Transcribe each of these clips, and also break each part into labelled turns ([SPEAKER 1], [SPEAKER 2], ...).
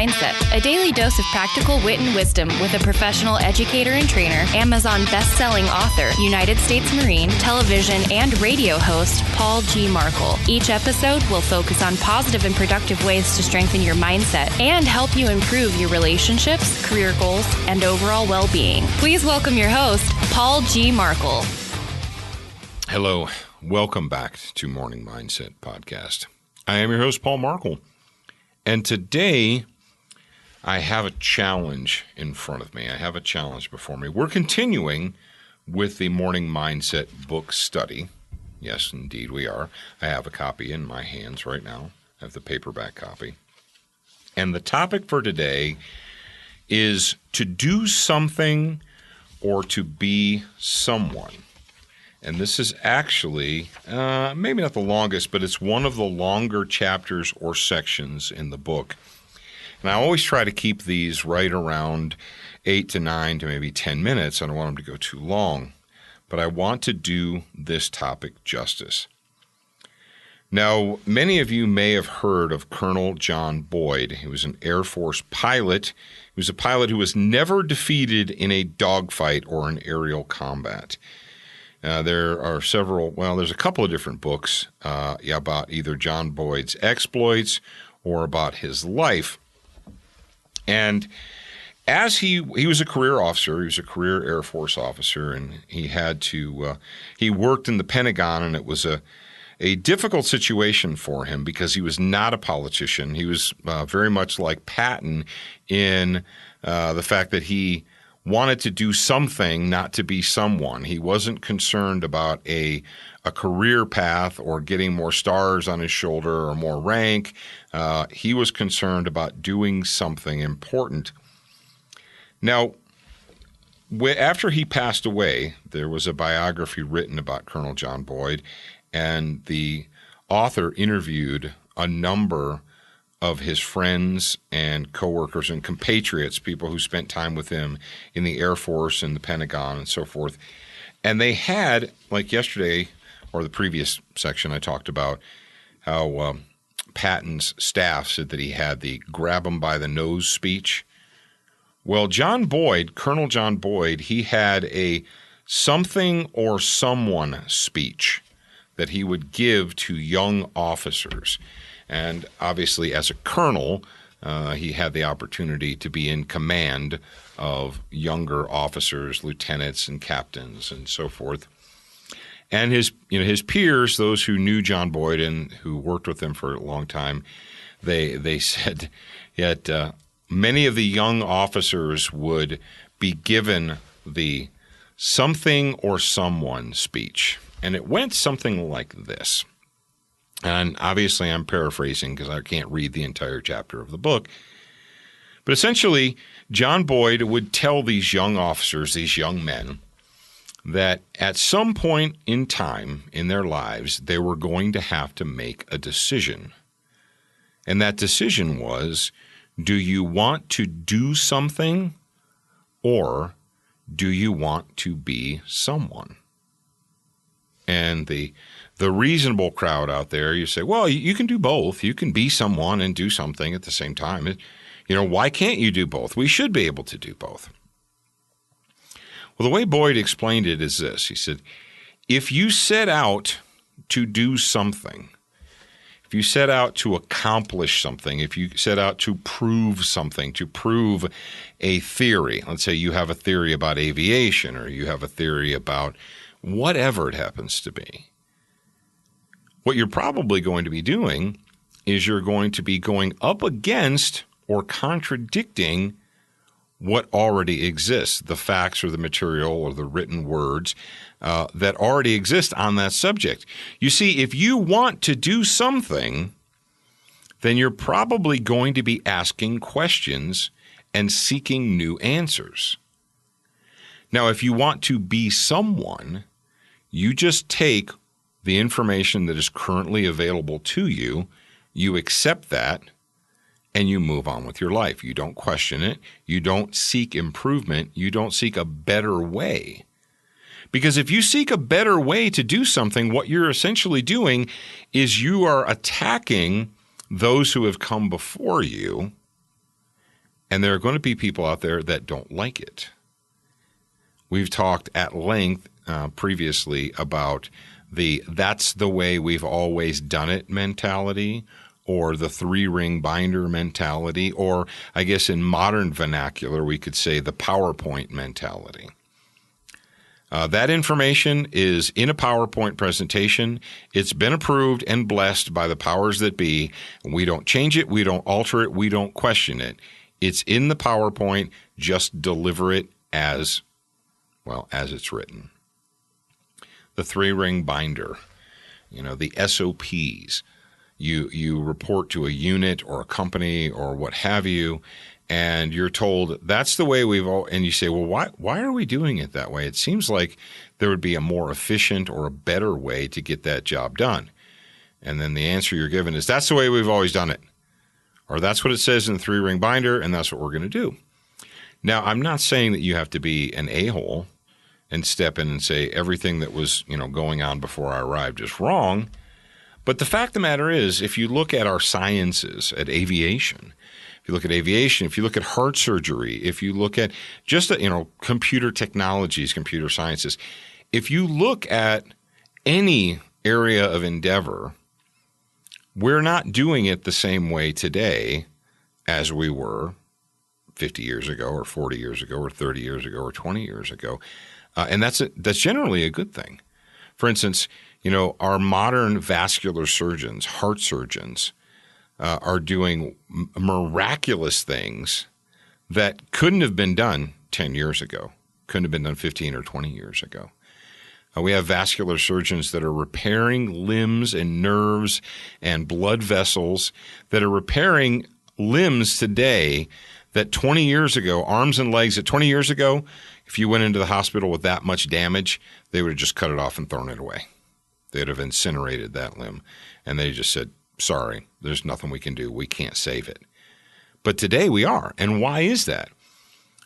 [SPEAKER 1] Mindset, a daily dose of practical wit and wisdom with a professional educator and trainer, Amazon best-selling author, United States Marine, television and radio host, Paul G. Markel. Each episode will focus on positive and productive ways to strengthen your mindset and help you improve your relationships, career goals, and overall well-being. Please welcome your host, Paul G. Markel.
[SPEAKER 2] Hello. Welcome back to Morning Mindset Podcast. I am your host, Paul Markel. And today, I have a challenge in front of me. I have a challenge before me. We're continuing with the Morning Mindset book study. Yes, indeed we are. I have a copy in my hands right now. I have the paperback copy. And the topic for today is to do something or to be someone. And this is actually, maybe not the longest, but it's one of the longer chapters or sections in the book. And I always try to keep these right around 8 to 9 to maybe 10 minutes. I don't want them to go too long. But I want to do this topic justice. Now, many of you may have heard of Colonel John Boyd. He was an Air Force pilot. He was a pilot who was never defeated in a dogfight or an aerial combat. There are there's a couple of different books about either John Boyd's exploits or about his life. And as he was a career officer, he was a career Air Force officer, and he worked in the Pentagon, and it was a difficult situation for him because he was not a politician. He was very much like Patton in the fact that he wanted to do something, not to be someone. He wasn't concerned about a career path or getting more stars on his shoulder or more rank. He was concerned about doing something important. Now, after he passed away, there was a biography written about Colonel John Boyd, and the author interviewed a number of his friends and coworkers and compatriots, people who spent time with him in the Air Force and the Pentagon and so forth. And they had, like yesterday or the previous section I talked about, how Patton's staff said that he had the grab him by the nose speech. Well, John Boyd, Colonel John Boyd, he had a something or someone speech that he would give to young officers. And obviously, as a colonel, he had the opportunity to be in command of younger officers, lieutenants, and captains, and so forth. And his peers, those who knew John Boyd and who worked with him for a long time, they said that many of the young officers would be given the something or someone speech, and it went something like this. And obviously I'm paraphrasing because I can't read the entire chapter of the book. But essentially, John Boyd would tell these young officers, these young men, that at some point in time in their lives, they were going to have to make a decision. And that decision was, do you want to do something or do you want to be someone? And the reasonable crowd out there, you say, well, you can do both. You can be someone and do something at the same time. Why can't you do both? We should be able to do both. Well, the way Boyd explained it is this. He said, if you set out to do something, if you set out to accomplish something, if you set out to prove something, to prove a theory, let's say you have a theory about aviation or you have a theory about whatever it happens to be, what you're probably going to be doing is you're going to be going up against or contradicting what already exists, the facts or the material or the written words that already exist on that subject. You see, if you want to do something, then you're probably going to be asking questions and seeking new answers. Now, if you want to be someone, you just take the information that is currently available to you, you accept that, and you move on with your life. You don't question it. You don't seek improvement. You don't seek a better way. Because if you seek a better way to do something, what you're essentially doing is you are attacking those who have come before you And there are going to be people out there that don't like it. We've talked at length previously about that's the way we've always done it mentality, or the three-ring binder mentality, or I guess in modern vernacular we could say the PowerPoint mentality. That information is in a PowerPoint presentation. It's been approved and blessed by the powers that be. We don't change it. We don't alter it. We don't question it. It's in the PowerPoint. Just deliver it as it's written. The three-ring binder, the SOPs. You report to a unit or a company or what have you, and you're told that's the way and you say, well, why are we doing it that way? It seems like there would be a more efficient or a better way to get that job done. And then the answer you're given is, that's the way we've always done it. Or that's what it says in the three-ring binder, and that's what we're going to do. Now, I'm not saying that you have to be an a-hole and step in and say everything that was, going on before I arrived is wrong. But the fact of the matter is, if you look at our sciences, at aviation, if you look at heart surgery, if you look at just, computer technologies, computer sciences, if you look at any area of endeavor, we're not doing it the same way today as we were 50 years ago or 40 years ago or 30 years ago or 20 years ago. And that's generally a good thing. For instance, our modern vascular surgeons, heart surgeons, are doing miraculous things that couldn't have been done 10 years ago, couldn't have been done 15 or 20 years ago. We have vascular surgeons that are repairing limbs and nerves and blood vessels, that are repairing limbs today that 20 years ago, arms and legs that 20 years ago, if you went into the hospital with that much damage, they would have just cut it off and thrown it away. They'd have incinerated that limb. And they just said, sorry, there's nothing we can do. We can't save it. But today we are. And why is that?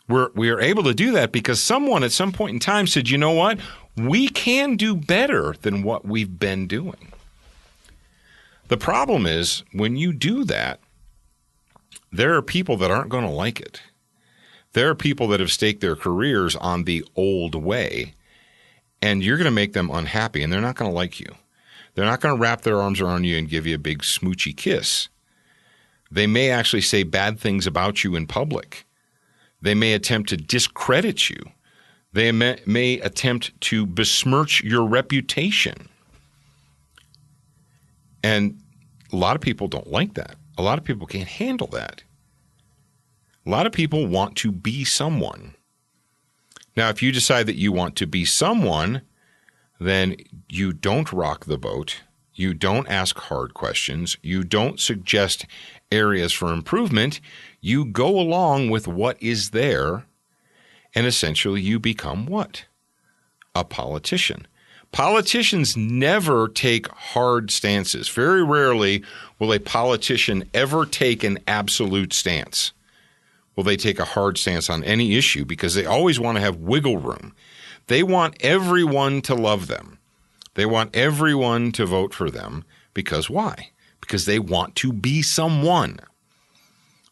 [SPEAKER 2] We are able to do that because someone at some point in time said, you know what? We can do better than what we've been doing. The problem is, when you do that, there are people that aren't going to like it. There are people that have staked their careers on the old way, and you're going to make them unhappy, and they're not going to like you. They're not going to wrap their arms around you and give you a big smoochy kiss. They may actually say bad things about you in public. They may attempt to discredit you. They may attempt to besmirch your reputation. And a lot of people don't like that. A lot of people can't handle that. A lot of people want to be someone. Now, if you decide that you want to be someone, then you don't rock the boat. You don't ask hard questions. You don't suggest areas for improvement. You go along with what is there, and essentially you become what? A politician. Politicians never take hard stances. Very rarely will a politician ever take an absolute stance. Will they take a hard stance on any issue? Because they always want to have wiggle room. They want everyone to love them. They want everyone to vote for them. Because why? Because they want to be someone.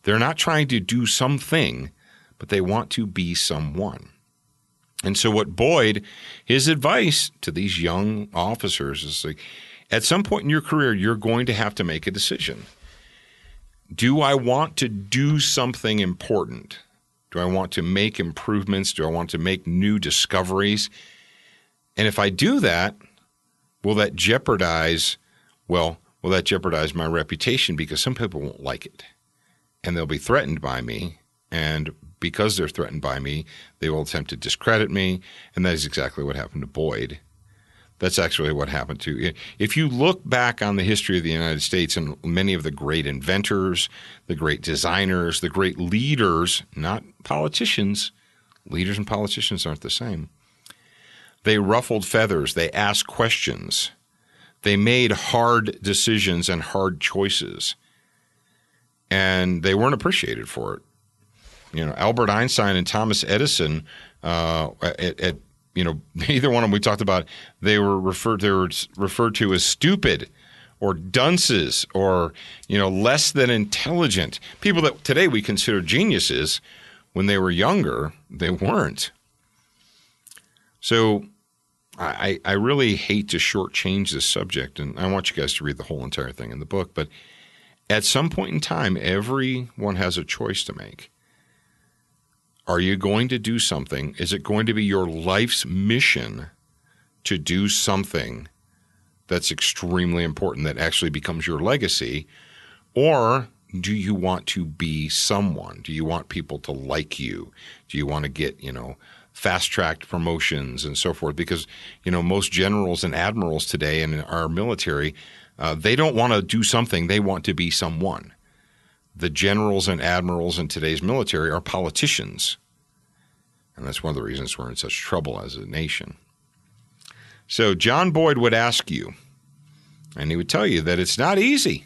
[SPEAKER 2] They're not trying to do something, but they want to be someone. And so what Boyd, his advice to these young officers is like, at some point in your career, you're going to have to make a decision. Do I want to do something important? Do I want to make improvements? Do I want to make new discoveries? And if I do that, will that jeopardize my reputation? Because some people won't like it, and they'll be threatened by me. And because they're threatened by me, they will attempt to discredit me. And that is exactly what happened to Boyd. That's actually what happened to. If you look back on the history of the United States and many of the great inventors, the great designers, the great leaders, not politicians, leaders and politicians aren't the same. They ruffled feathers. They asked questions. They made hard decisions and hard choices. And they weren't appreciated for it. Albert Einstein and Thomas Edison, either one of them we talked about, they were referred to as stupid or dunces or, less than intelligent. People that today we consider geniuses, when they were younger, they weren't. So I really hate to shortchange this subject, and I want you guys to read the whole entire thing in the book, but at some point in time, everyone has a choice to make. Are you going to do something? Is it going to be your life's mission to do something that's extremely important that actually becomes your legacy? Or do you want to be someone? Do you want people to like you? Do you want to get, fast-tracked promotions and so forth? Because, most generals and admirals today in our military, they don't want to do something. They want to be someone. The generals and admirals in today's military are politicians. And that's one of the reasons we're in such trouble as a nation. So John Boyd would ask you, and he would tell you that it's not easy.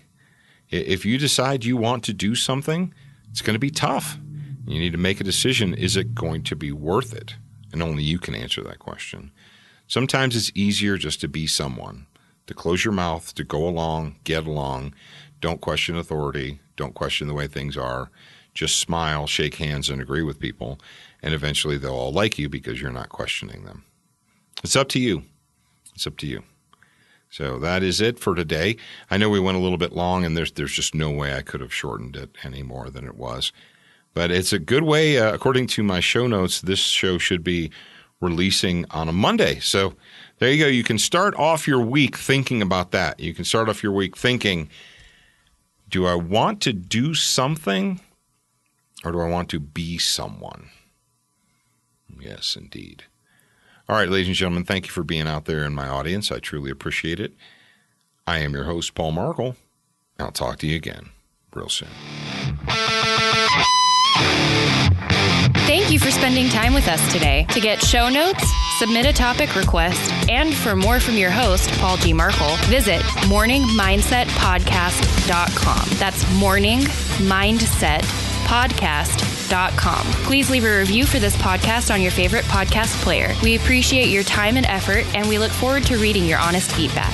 [SPEAKER 2] If you decide you want to do something, it's going to be tough. You need to make a decision. Is it going to be worth it? And only you can answer that question. Sometimes it's easier just to be someone, to close your mouth, to go along, get along. Don't question authority. Don't question the way things are. Just smile, shake hands, and agree with people. And eventually they'll all like you because you're not questioning them. It's up to you. It's up to you. So that is it for today. I know we went a little bit long, and there's just no way I could have shortened it any more than it was. But it's a good way, according to my show notes, this show should be releasing on a Monday. So there you go. You can start off your week thinking about that. You can start off your week thinking, do I want to do something, or do I want to be someone? Yes, indeed. All right, ladies and gentlemen, thank you for being out there in my audience. I truly appreciate it. I am your host, Paul Markel. I'll talk to you again real soon.
[SPEAKER 1] Thank you for spending time with us today. To get show notes, submit a topic request, and for more from your host, Paul G. Markel, visit morningmindsetpodcast.com. That's morningmindsetpodcast.com. Please leave a review for this podcast on your favorite podcast player. We appreciate your time and effort, and we look forward to reading your honest feedback.